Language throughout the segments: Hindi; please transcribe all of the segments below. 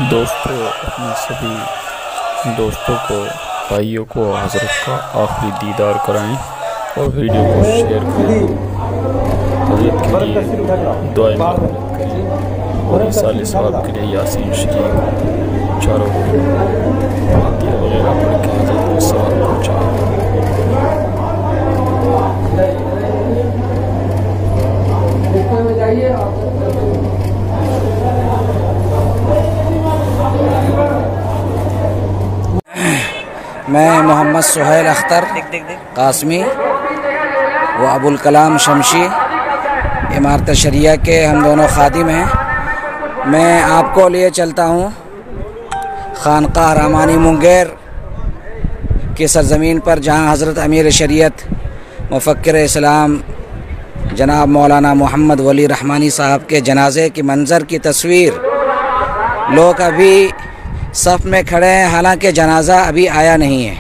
दोस्तों, अपने सभी दोस्तों को, भाइयों को हज़रत का आखिरी दीदार कराएं और वीडियो को शेयर करें। हज़रत के लिए दुआएं मांगें करें और इसाल सवाब के लिए यासीन शरीफ चारों फातिहा वगैरह पढ़ के हज़रत को सवाब पहुँचाएं। मैं मोहम्मद सुहेल अख्तर कासमी व अबुल कलाम शमशी इमारत शरिया के हम दोनों खादिम हैं। मैं आपको लिए चलता हूँ खानकाह रहमानी मुंगेर की सरज़मीन पर, जहाँ हज़रत अमीर शरीयत मुफ़क्किर इस्लाम जनाब मौलाना मोहम्मद वली रहमानी साहब के जनाज़े की मंज़र की तस्वीर। लोग अभी सफ़ में खड़े हैं, हालांकि जनाज़ा अभी आया नहीं है।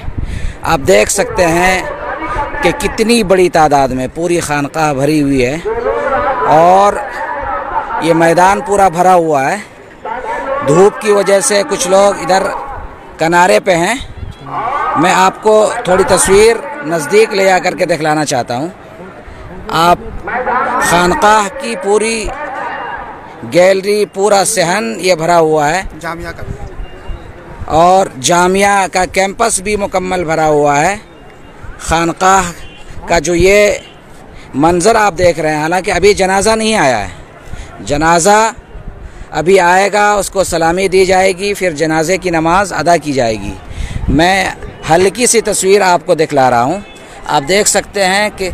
आप देख सकते हैं कि कितनी बड़ी तादाद में पूरी खानकाह भरी हुई है और ये मैदान पूरा भरा हुआ है। धूप की वजह से कुछ लोग इधर किनारे पे हैं। मैं आपको थोड़ी तस्वीर नज़दीक ले जा कर के दिखलाना चाहता हूँ। आप खानकाह की पूरी गैलरी, पूरा सहन ये भरा हुआ है। जामिया का और जामिया का कैंपस भी मुकम्मल भरा हुआ है। खानकाह का जो ये मंज़र आप देख रहे हैं, हालांकि अभी जनाज़ा नहीं आया है। जनाज़ा अभी आएगा, उसको सलामी दी जाएगी, फिर जनाजे की नमाज़ अदा की जाएगी। मैं हल्की सी तस्वीर आपको दिखला रहा हूँ। आप देख सकते हैं कि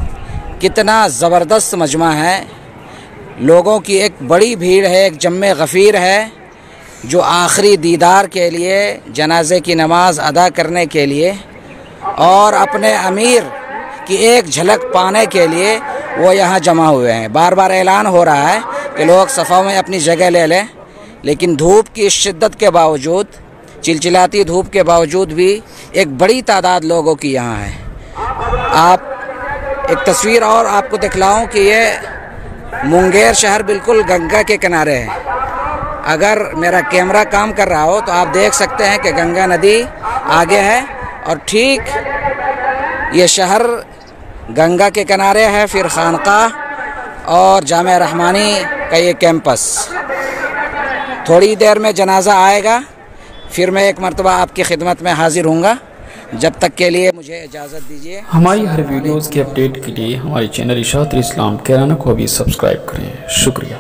कितना ज़बरदस्त मजमा है। लोगों की एक बड़ी भीड़ है, एक जम्मे गफ़ीर है जो आखिरी दीदार के लिए, जनाजे की नमाज़ अदा करने के लिए और अपने अमीर की एक झलक पाने के लिए वो यहाँ जमा हुए हैं। बार बार ऐलान हो रहा है कि लोग सफ़ा में अपनी जगह ले लें, लेकिन धूप की शिद्दत के बावजूद, चिलचिलाती धूप के बावजूद भी एक बड़ी तादाद लोगों की यहाँ है। आप एक तस्वीर और आपको दिखलाऊं कि ये मुंगेर शहर बिल्कुल गंगा के किनारे है। अगर मेरा कैमरा काम कर रहा हो तो आप देख सकते हैं कि गंगा नदी आगे है और ठीक ये शहर गंगा के किनारे है। फिर खानकाह और जामिया रहमानी का ये कैंपस। थोड़ी देर में जनाज़ा आएगा, फिर मैं एक मरतबा आपकी खिदमत में हाजिर हूँगा। जब तक के लिए मुझे इजाज़त दीजिए। हमारी हर वीडियोज़ के अपडेट के लिए हमारे चैनल इशाअत इस्लाम कैराना को भी सब्सक्राइब करें। शुक्रिया।